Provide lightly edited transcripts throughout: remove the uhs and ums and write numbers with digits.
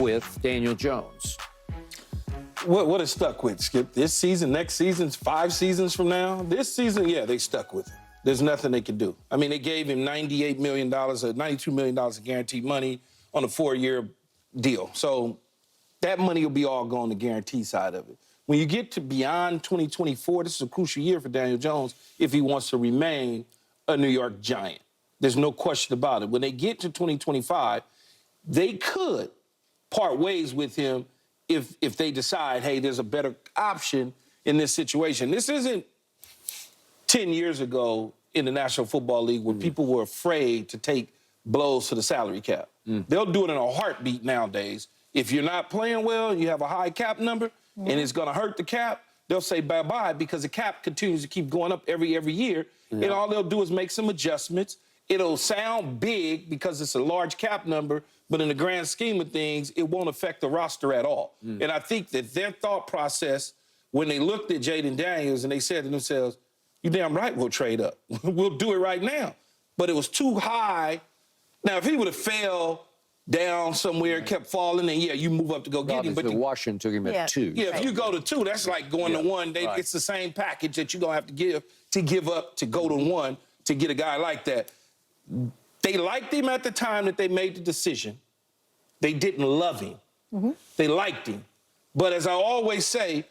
with Daniel Jones? What is stuck with, Skip? This season, next season, 5 seasons from now? This season, yeah, they stuck with him. There's nothing they can do. I mean, they gave him $98 million, $92 million of guaranteed money on a 4-year deal. So that money will be all gone, the guarantee side of it. When you get to beyond 2024, this is a crucial year for Daniel Jones if he wants to remain a New York Giant. There's no question about it. When they get to 2025, they could part ways with him if they decide, hey, there's a better option in this situation. This isn't 10 years ago in the National Football League where people were afraid to take blows to the salary cap. They'll do it in a heartbeat nowadays. If you're not playing well and you have a high cap number and it's going to hurt the cap, they'll say bye-bye because the cap continues to keep going up every year. And all they'll do is make some adjustments. It'll sound big because it's a large cap number, but in the grand scheme of things, it won't affect the roster at all. And I think that their thought process, when they looked at Jayden Daniels and they said to themselves, you damn right we'll trade up. We'll do it right now. But it was too high. Now, if he would have fell down somewhere, kept falling, then, yeah, you move up to go get him. But Washington took him at 2. Yeah, if you go to 2, that's like going to 1. It's the same package that you're going to have to give up to go to 1 to get a guy like that. They liked him at the time that they made the decision. They didn't love him. They liked him. But as I always say,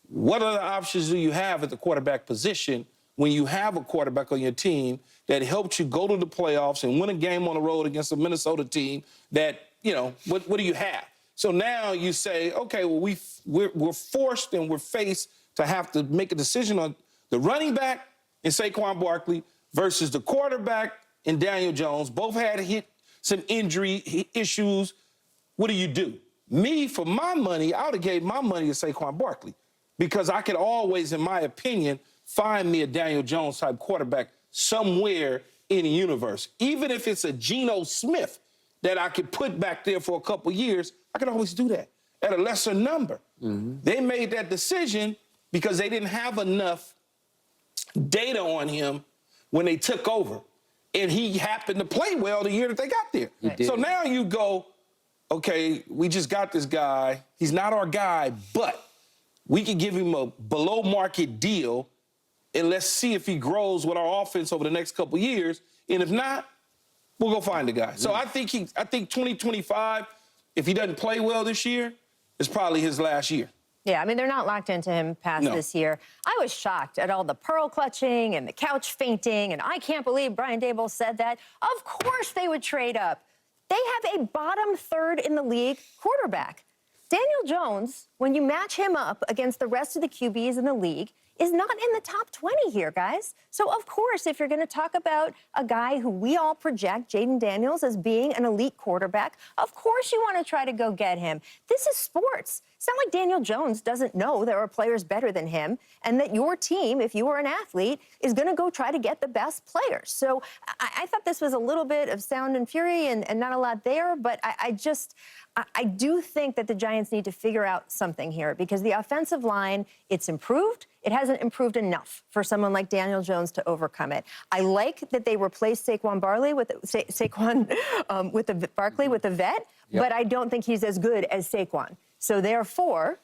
what other options do you have at the quarterback position when you have a quarterback on your team that helped you go to the playoffs and win a game on the road against a Minnesota team that, you know, what do you have? So now you say, okay, well, we're forced and we're faced to have to make a decision on the running back in Saquon Barkley versus the quarterback in Daniel Jones. Both had hit some injury issues. What do you do? Me, for my money, I would have gave my money to Saquon Barkley because I could always, in my opinion, find me a Daniel Jones type quarterback somewhere in the universe. Even if it's a Geno Smith that I could put back there for a couple years, I could always do that at a lesser number. They made that decision because they didn't have enough data on him when they took over. And he happened to play well the year that they got there. So now you go, okay, we just got this guy. He's not our guy, but we can give him a below-market deal, and let's see if he grows with our offense over the next couple years. And if not, we'll go find a guy. So I think 2025, if he doesn't play well this year, is probably his last year. Yeah, I mean, they're not locked into him past this year. I was shocked at all the pearl clutching and the couch fainting, and I can't believe Brian Daboll said that. Of course they would trade up. They have a bottom third in the league quarterback. Daniel Jones, when you match him up against the rest of the QBs in the league, is not in the top 20 here, guys. So, of course, if you're going to talk about a guy who we all project, Jayden Daniels, as being an elite quarterback, of course you want to try to go get him. This is sports. It's not like Daniel Jones doesn't know there are players better than him and that your team, if you were an athlete, is going to go try to get the best players. So I thought this was a little bit of sound and fury and not a lot there, but I do think that the Giants need to figure out something here because the offensive line, it's improved. It hasn't improved enough for someone like Daniel Jones to overcome it. I like that they replaced Saquon Barkley with the vet, but I don't think he's as good as Saquon. So therefore,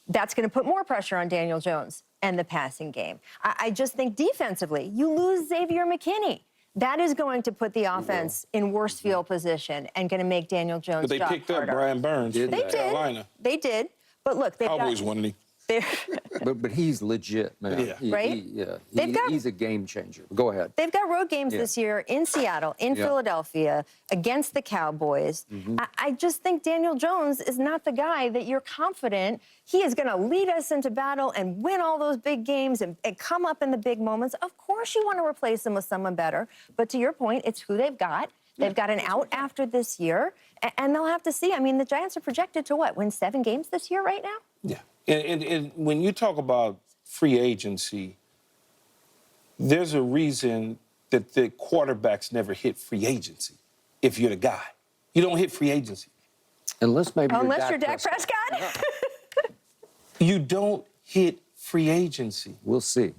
that's going to put more pressure on Daniel Jones and the passing game. I just think defensively, you lose Xavier McKinney. That is going to put the offense in worse field position and going to make Daniel Jones' But they picked up Brian Burns from Carolina. They did. But look, they've Cowboys wanted him. But he's legit, man. Right? He's a game changer. Go ahead. They've got road games this year in Seattle, in Philadelphia, against the Cowboys. I just think Daniel Jones is not the guy that you're confident he is going to lead us into battle and win all those big games and come up in the big moments. Of course you want to replace him with someone better. But to your point, it's who they've got. They've got an out after this year, and they'll have to see. I mean, the Giants are projected to what, win 7 games this year right now? Yeah. And when you talk about free agency, there's a reason that the quarterbacks never hit free agency if you're the guy. You don't hit free agency. Unless you're Dak Prescott? You don't hit free agency. We'll see.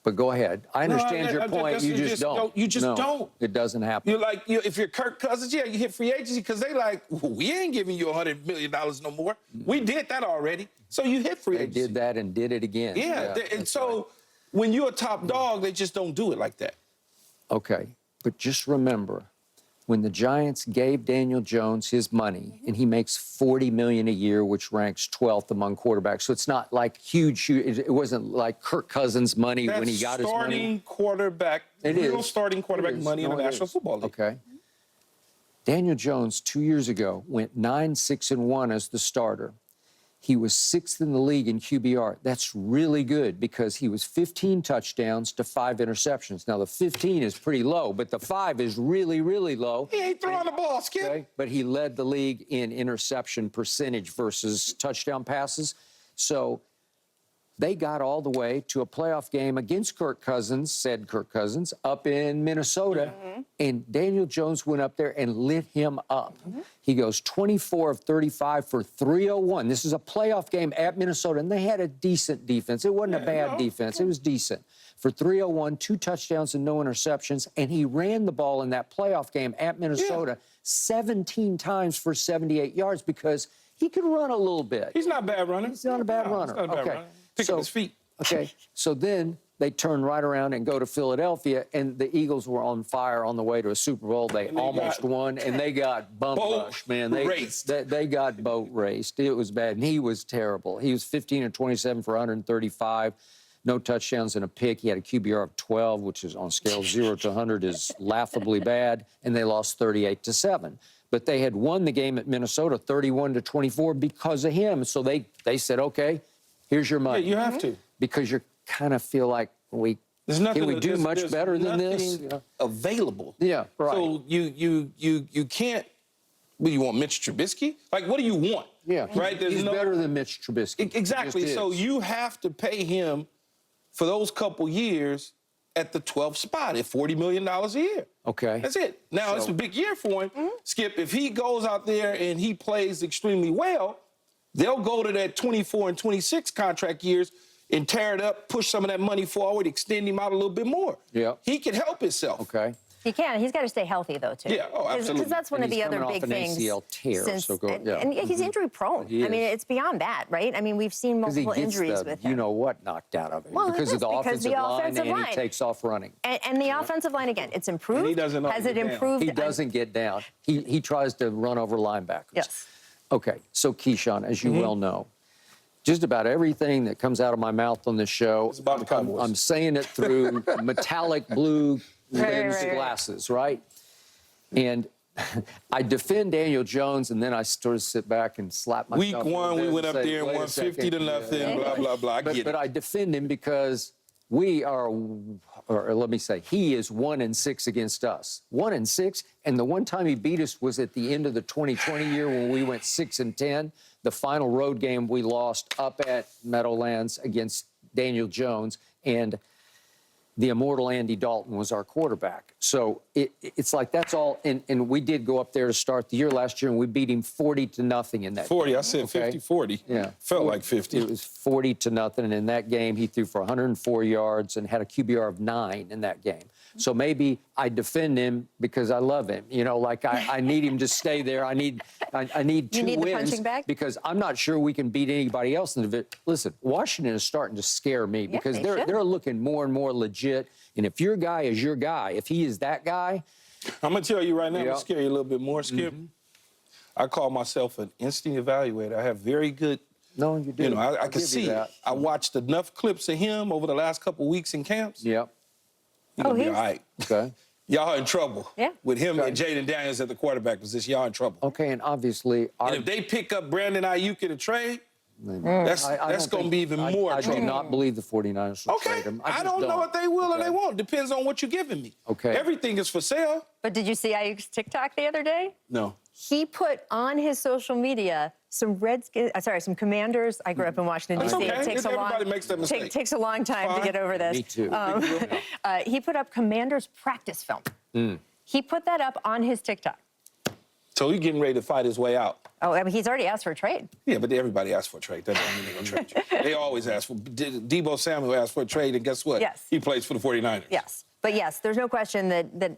But go ahead. I understand your point. You just don't. You just don't. It doesn't happen. You're like, if you're Kirk Cousins, yeah, you hit free agency because they like, we ain't giving you $100 million no more. We did that already. So you hit free agency. They did that and did it again. Yeah, and so when you're a top dog, they just don't do it like that. Okay, but just remember, when the Giants gave Daniel Jones his money, and he makes $40 million a year, which ranks 12th among quarterbacks. So it's not like huge. It wasn't like Kirk Cousins' money when he got his money. Starting quarterback, real starting quarterback money in the National Football League. Okay. Daniel Jones 2 years ago went 9-6-1 as the starter. He was 6th in the league in QBR. That's really good because he was 15 touchdowns to 5 interceptions. Now, the 15 is pretty low, but the 5 is really, really low. He ain't throwing the ball, Skip. Okay? But he led the league in interception percentage versus touchdown passes. So they got all the way to a playoff game against Kirk Cousins, up in Minnesota. And Daniel Jones went up there and lit him up. He goes 24 of 35 for 301. This is a playoff game at Minnesota, and they had a decent defense. It wasn't a bad defense. It was decent. For 301, 2 touchdowns and no interceptions, and he ran the ball in that playoff game at Minnesota 17 times for 78 yards because he could run a little bit. He's not a bad runner. He's not a bad runner. He's not a bad runner. Pick up his feet. Okay, so then they turn right around and go to Philadelphia, and the Eagles were on fire on the way to a Super Bowl. They almost won, and they got bum rushed, man. They got boat raced. It was bad, and he was terrible. He was 15 of 27 for 135, no touchdowns and a pick. He had a QBR of 12, which is on a scale of 0 to 100 is laughably bad, and they lost 38-7. But they had won the game at Minnesota 31-24 because of him. So they said, okay, here's your money. Yeah, you have to. Because you kind of feel like can we do much better than this? Available. Yeah, right. So you can't. Well, you want Mitch Trubisky? Like, what do you want? Yeah, right. He's better than Mitch Trubisky. Exactly. So you have to pay him for those couple years at the 12th spot at $40 million a year. Okay. That's it. Now, it's a big year for him. Skip, if he goes out there and he plays extremely well, they'll go to that 24 and 26 contract years and tear it up, push some of that money forward, extend him out a little bit more. Yeah. He can help himself. Okay. He can. He's got to stay healthy, though, too. Yeah, oh, absolutely. Because that's one of the other big things. ACL tear, and he's injury prone. I mean, it's beyond that, right? I mean, we've seen multiple injuries with him. You know what knocked out of him well, because of the offensive line, and he takes off running. And the offensive line, again, it's improved. And he doesn't Has it improved? He doesn't get down. He tries to run over linebackers. Yes. Okay, so Keyshawn, as you well know, just about everything that comes out of my mouth on this show, about the Cowboys. I'm saying it through metallic blue lens glasses, right? And I defend Daniel Jones, and then I sort of sit back and slap myself. Week 1, we went up there and won 50-0, blah, blah, blah. But I defend him because we are, or let me say, he is 1-6 against us. 1-6, and the one time he beat us was at the end of the 2020 year when we went 6-10. The final road game we lost up at Meadowlands against Daniel Jones, and the immortal Andy Dalton was our quarterback. So it's like that's all. And we did go up there to start the year last year, and we beat him 40-0 in that 40, game. I said 50-40. Yeah. Felt like 50. It was 40-0, and in that game, he threw for 104 yards and had a QBR of 9 in that game. So maybe I defend him because I love him. You know, like I need him to stay there. I need 2 wins the punching bag? because I'm not sure we can beat anybody else in the division. Listen, Washington is starting to scare me because they're looking more and more legit. And if your guy is your guy, if he is that guy, I'm gonna tell you right now, I'm gonna scare you a little bit more, Skip. I call myself an instant evaluator. I have very good. No, you do. You know, I can see. I watched enough clips of him over the last couple of weeks in camps. Yep. He's gonna be all right. Okay. Y'all in trouble. Yeah. With him and Jayden Daniels at the quarterback position, y'all in trouble. Okay, and obviously, and if they pick up Brandon Ayuk in a trade, that's going to be even more trouble. I do not believe the 49ers will trade him. I don't know if they will or they won't. Depends on what you're giving me. Okay. Everything is for sale. But did you see Ayuk's TikTok the other day? No. He put on his social media some some Commanders. I grew up in Washington, D.C. Okay. It takes Everybody makes that mistake. takes a long time to get over this. Me too. He put up Commanders practice film. He put that up on his TikTok. So he's getting ready to fight his way out. Oh, I mean, he's already asked for a trade. Yeah, but everybody asks for a trade. That doesn't mean they're going to trade you. They always ask for. Debo Samuel asked for a trade, and guess what? Yes. He plays for the 49ers. Yes. But yes, there's no question that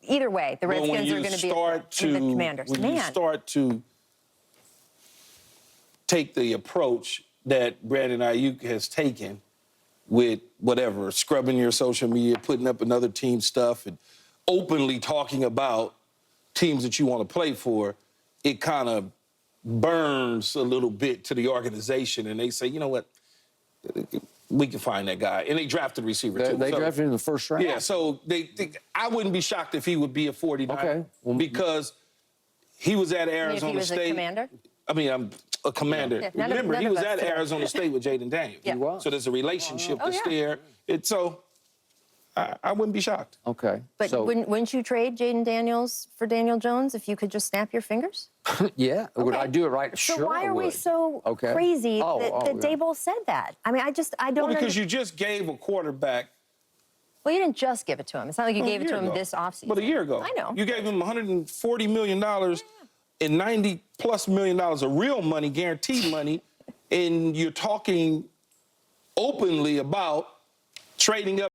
either way, the Redskins are going to be the Commanders. When you start to take the approach that Brandon Ayuk has taken with whatever, scrubbing your social media, putting up another team's stuff, and openly talking about teams that you want to play for, it kind of burns a little bit to the organization, and they say, you know what, we can find that guy. And they drafted a receiver, too. They drafted him in the first round? Yeah, so I wouldn't be shocked if he would be a 49er. Okay. Well, because he was at Arizona if he was State. A commander? I mean, I'm a commander. Yeah, Remember, he was at today. Arizona State with Jayden Daniels. Yeah. He was. So there's a relationship that's yeah. there. So I wouldn't be shocked. Okay. But so, wouldn't you trade Jayden Daniels for Daniel Jones if you could just snap your fingers? yeah. Would I do it right? So Sure, why I are we would. so Okay. crazy that yeah. Daboll said that? I mean, I don't Well, because you just gave a quarterback. Well, you didn't just give it to him. It's not like you gave it to him this offseason. But a year ago. I know. You gave him $140 million and $90+ million of real money, guaranteed money, and you're talking openly about trading up